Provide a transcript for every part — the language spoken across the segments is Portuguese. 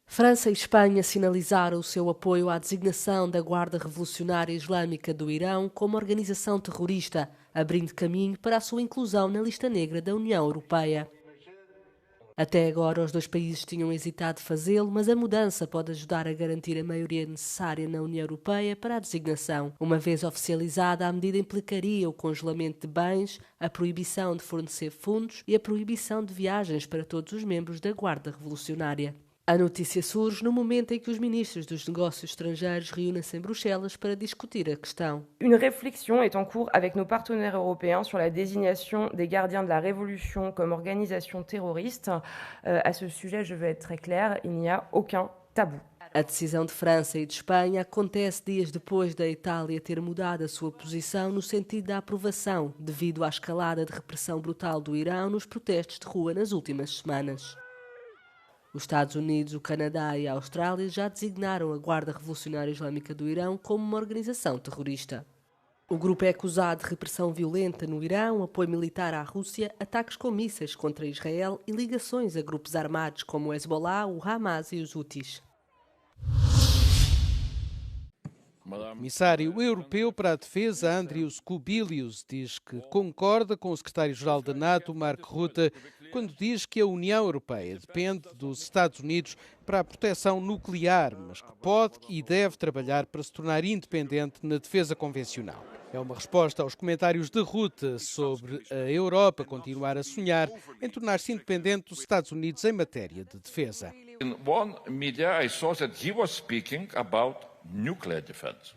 França e Espanha sinalizaram o seu apoio à designação da Guarda Revolucionária Islâmica do Irão como organização terrorista, abrindo caminho para a sua inclusão na lista negra da União Europeia. Até agora, os dois países tinham hesitado fazê-lo, mas a mudança pode ajudar a garantir a maioria necessária na União Europeia para a designação. Uma vez oficializada, a medida implicaria o congelamento de bens, a proibição de fornecer fundos e a proibição de viagens para todos os membros da Guarda Revolucionária. A notícia surge no momento em que os ministros dos negócios estrangeiros reúnem-se em Bruxelas para discutir a questão. Une réflexion est en cours avec nos partenaires européens sur la désignation des gardiens de la Révolution comme organisation terroriste. À ce sujet, je veux être très claire, il n'y a aucun tabou. A decisão de França e de Espanha acontece dias depois da Itália ter mudado a sua posição no sentido da aprovação, devido à escalada de repressão brutal do Irão nos protestos de rua nas últimas semanas. Os Estados Unidos, o Canadá e a Austrália já designaram a Guarda Revolucionária Islâmica do Irão como uma organização terrorista. O grupo é acusado de repressão violenta no Irão, apoio militar à Rússia, ataques com mísseis contra Israel e ligações a grupos armados como o Hezbollah, o Hamas e os Houthis. O comissário europeu para a defesa, Andrius Kubilius, diz que concorda com o secretário-geral da NATO, Mark Rutte, quando diz que a União Europeia depende dos Estados Unidos para a proteção nuclear, mas que pode e deve trabalhar para se tornar independente na defesa convencional. É uma resposta aos comentários de Rutte sobre a Europa continuar a sonhar em tornar-se independente dos Estados Unidos em matéria de defesa. In one media, I saw that he was speaking about nuclear defense.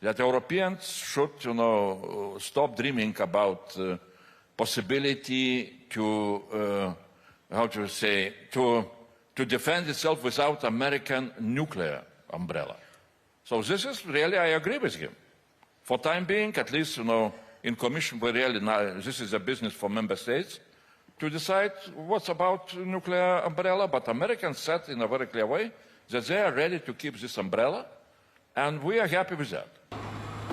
That Europeans should, stop dreaming about possibility to defend itself without American nuclear umbrella. So this is really, I agree with him. For time being, at least, in Commission, we really this is a business for member states to decide what's about nuclear umbrella. But Americans said in a very clear way that they are ready to keep this umbrella, and we are happy with that.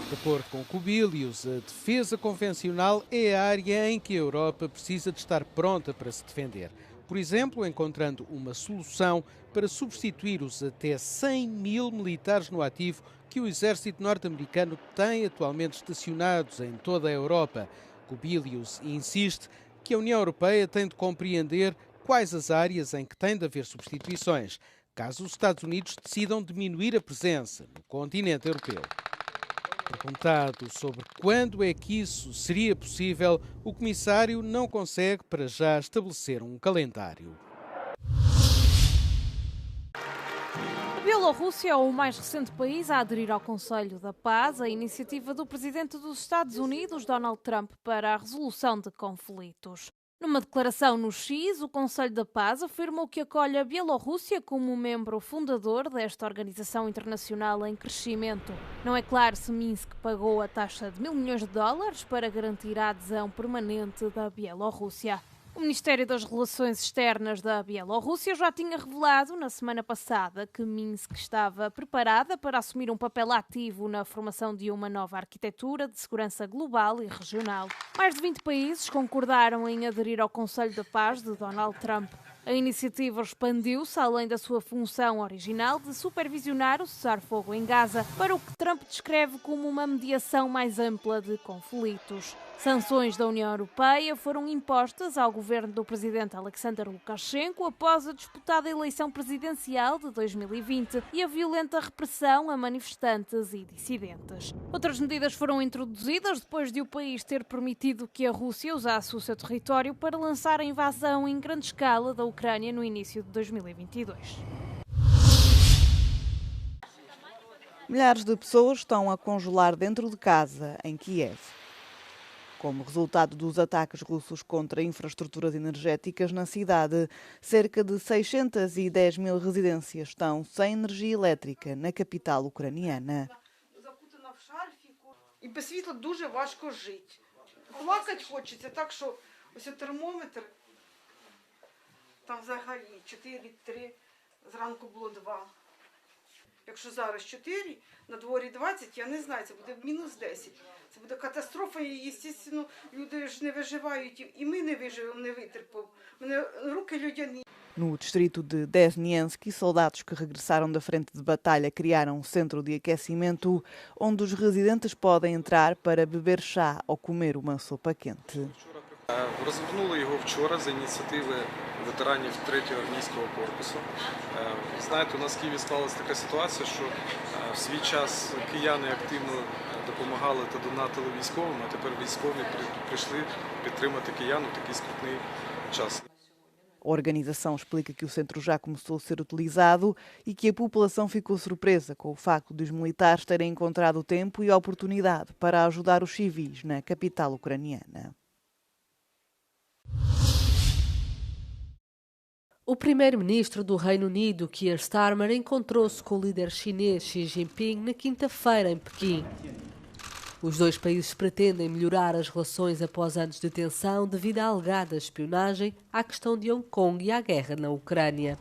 De acordo com Kubilius, a defesa convencional é a área em que a Europa precisa de estar pronta para se defender. Por exemplo, encontrando uma solução para substituir os até 100 mil militares no ativo que o exército norte-americano tem atualmente estacionados em toda a Europa. Kubilius insiste que a União Europeia tem de compreender quais as áreas em que tem de haver substituições, caso os Estados Unidos decidam diminuir a presença no continente europeu. Perguntado sobre quando é que isso seria possível, o comissário não consegue para já estabelecer um calendário. A Bielorrússia é o mais recente país a aderir ao Conselho da Paz, a iniciativa do presidente dos Estados Unidos, Donald Trump, para a resolução de conflitos. Numa declaração no X, o Conselho da Paz afirmou que acolhe a Bielorrússia como membro fundador desta organização internacional em crescimento. Não é claro se Minsk pagou a taxa de $1.000 milhões para garantir a adesão permanente da Bielorrússia. O Ministério das Relações Externas da Bielorrússia já tinha revelado na semana passada que Minsk estava preparada para assumir um papel ativo na formação de uma nova arquitetura de segurança global e regional. Mais de 20 países concordaram em aderir ao Conselho da Paz de Donald Trump. A iniciativa expandiu-se além da sua função original de supervisionar o cessar-fogo em Gaza, para o que Trump descreve como uma mediação mais ampla de conflitos. Sanções da União Europeia foram impostas ao governo do presidente Alexander Lukashenko após a disputada eleição presidencial de 2020 e a violenta repressão a manifestantes e dissidentes. Outras medidas foram introduzidas depois de o país ter permitido que a Rússia usasse o seu território para lançar a invasão em grande escala da Ucrânia no início de 2022. Milhares de pessoas estão a congelar dentro de casa, em Kiev. Como resultado dos ataques russos contra infraestruturas energéticas na cidade, cerca de 610 mil residências estão sem energia elétrica na capital ucraniana. І без світла дуже важко жити. Плакати хочеться, так що ось термометр, там взагалі 4,3, зранку було 2. Якщо зараз 4, на дворі 20, я не знаю, це буде мінус 10. Це буде катастрофа, і, звісно, люди ж не виживають, і ми не виживемо, не витерпимо. У мене руки людяні. No distrito de Desniensky, soldados que regressaram da frente de batalha criaram um centro de aquecimento onde os residentes podem entrar para beber chá ou comer uma sopa quente. Розгорнули його вчора за ініціативи ветеранів 3-го армійського корпусу. Знаєте, у нас в Києві склалася така ситуація, що в свій час кияни активно допомагали та донатили військовим, а тепер військові прийшли підтримати киян у такий скрутний час. A organização explica que o centro já começou a ser utilizado e que a população ficou surpresa com o facto de os militares terem encontrado tempo e oportunidade para ajudar os civis na capital ucraniana. O primeiro-ministro do Reino Unido, Keir Starmer, encontrou-se com o líder chinês Xi Jinping na quinta-feira em Pequim. Os dois países pretendem melhorar as relações após anos de tensão devido à alegada espionagem, à questão de Hong Kong e à guerra na Ucrânia.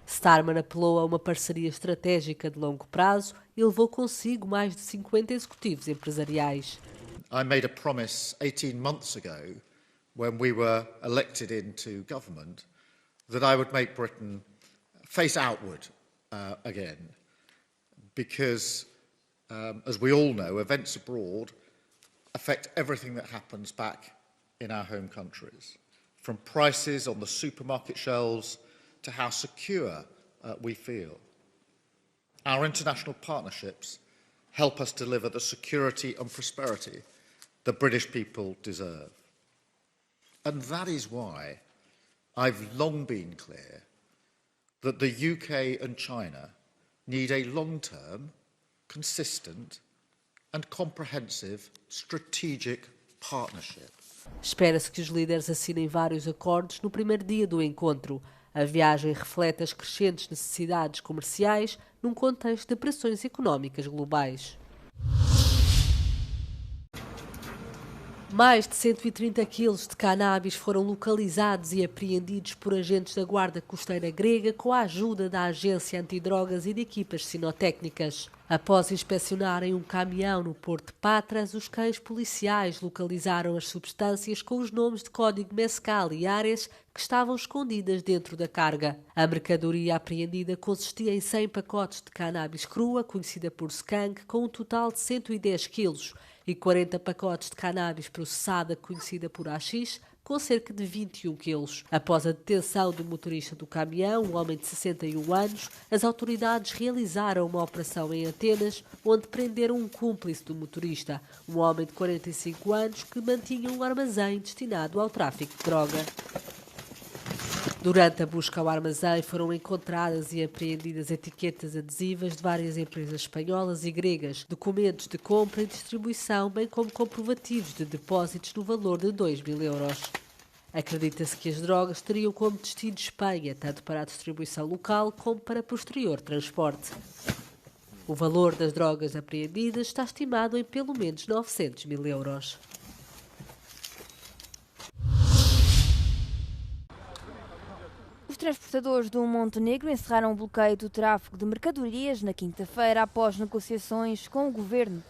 Starmer apelou a uma parceria estratégica de longo prazo e levou consigo mais de 50 executivos empresariais. I made a promise 18 months ago, when we were elected into government, that I would make Britain face outward again, because, as we all know, events abroad affect everything that happens back in our home countries, from prices on the supermarket shelves to how secure we feel. Our international partnerships help us deliver the security and prosperity the British people deserve. And that is why I've long been clear that the UK and China need a long-term, consistent and comprehensive strategic partnership. Espera-se que os líderes assinem vários acordos no primeiro dia do encontro. A viagem reflete as crescentes necessidades comerciais num contexto de pressões económicas globais. Mais de 130 quilos de cannabis foram localizados e apreendidos por agentes da Guarda Costeira grega com a ajuda da Agência Antidrogas e de equipas sinotécnicas. Após inspecionarem um caminhão no Porto de Patras, os cães policiais localizaram as substâncias com os nomes de código Mescal e Ares que estavam escondidas dentro da carga. A mercadoria apreendida consistia em 100 pacotes de cannabis crua, conhecida por skunk, com um total de 110 quilos, e 40 pacotes de cannabis processada, conhecida por AX, com cerca de 21 quilos. Após a detenção do motorista do caminhão, um homem de 61 anos, as autoridades realizaram uma operação em Atenas, onde prenderam um cúmplice do motorista, um homem de 45 anos que mantinha um armazém destinado ao tráfico de droga. Durante a busca ao armazém foram encontradas e apreendidas etiquetas adesivas de várias empresas espanholas e gregas, documentos de compra e distribuição, bem como comprovativos de depósitos no valor de 2.000 euros. Acredita-se que as drogas teriam como destino Espanha, tanto para a distribuição local como para posterior transporte. O valor das drogas apreendidas está estimado em pelo menos 900.000 euros. Os transportadores do Montenegro encerraram o bloqueio do tráfego de mercadorias na quinta-feira após negociações com o governo.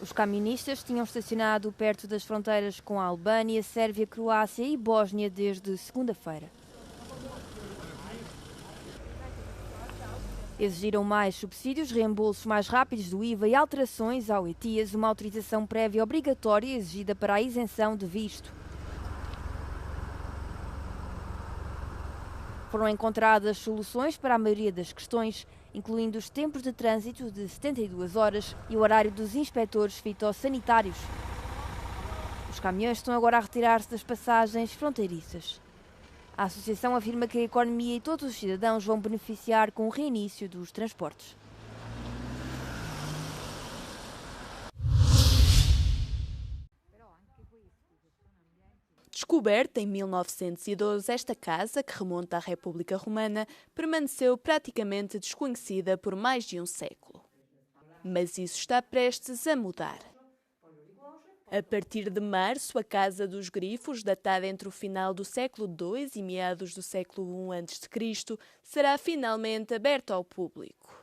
Os camionistas tinham estacionado perto das fronteiras com a Albânia, Sérvia, Croácia e Bósnia desde segunda-feira. Exigiram mais subsídios, reembolsos mais rápidos do IVA e alterações ao ETIAS, uma autorização prévia obrigatória exigida para a isenção de visto. Foram encontradas soluções para a maioria das questões, incluindo os tempos de trânsito de 72 horas e o horário dos inspectores fitossanitários. Os caminhões estão agora a retirar-se das passagens fronteiriças. A associação afirma que a economia e todos os cidadãos vão beneficiar com o reinício dos transportes. Descoberta em 1912, esta casa, que remonta à República Romana, permaneceu praticamente desconhecida por mais de um século. Mas isso está prestes a mudar. A partir de março, a Casa dos Grifos, datada entre o final do século II e meados do século I a.C., sarà finalmente aberta ao pubblico.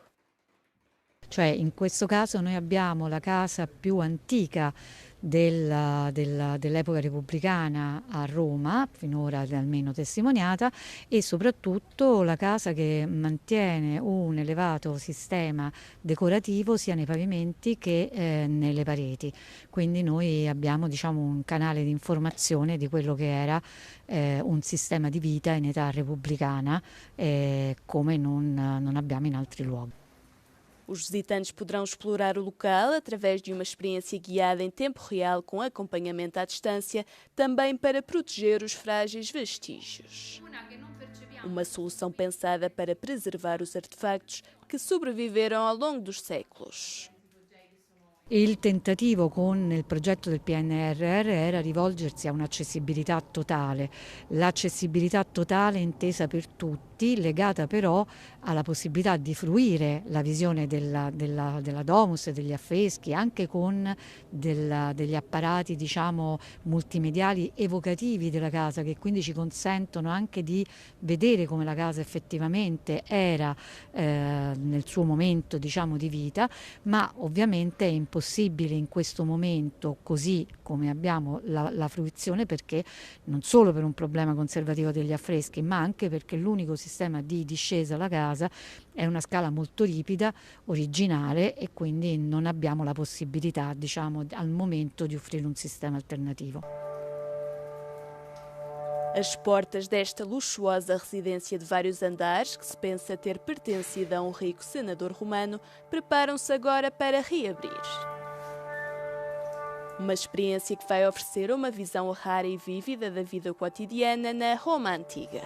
Cioè, in questo caso noi abbiamo la casa più antica dell'epoca repubblicana a Roma, finora almeno testimoniata, e soprattutto la casa che mantiene un elevato sistema decorativo sia nei pavimenti che nelle pareti. Quindi noi abbiamo, diciamo, un canale di informazione di quello che era un sistema di vita in età repubblicana come non abbiamo in altri luoghi. Os visitantes poderão explorar o local através de uma experiência guiada em tempo real com acompanhamento à distância, também para proteger os frágeis vestígios. Uma solução pensada para preservar os artefactos que sobreviveram ao longo dos séculos. Il tentativo con il progetto del PNRR era rivolgersi a un'accessibilità totale, l'accessibilità totale intesa per tutti, legata però alla possibilità di fruire la visione della domus e degli affreschi, anche con degli apparati, diciamo, multimediali evocativi della casa, che quindi ci consentono anche di vedere come la casa effettivamente era nel suo momento, diciamo, di vita, ma ovviamente è impossibile in questo momento, così come abbiamo la fruizione, perché non solo per un problema conservativo degli affreschi, ma anche perché l'unico sistema di discesa alla casa è una scala molto ripida, originale, e quindi non abbiamo la possibilità, diciamo, al momento di offrire un sistema alternativo. As portas desta luxuosa residência de vários andares, que se pensa ter pertencido a um rico senador romano, preparam-se agora para reabrir. Uma experiência que vai oferecer uma visão rara e vívida da vida cotidiana na Roma Antiga.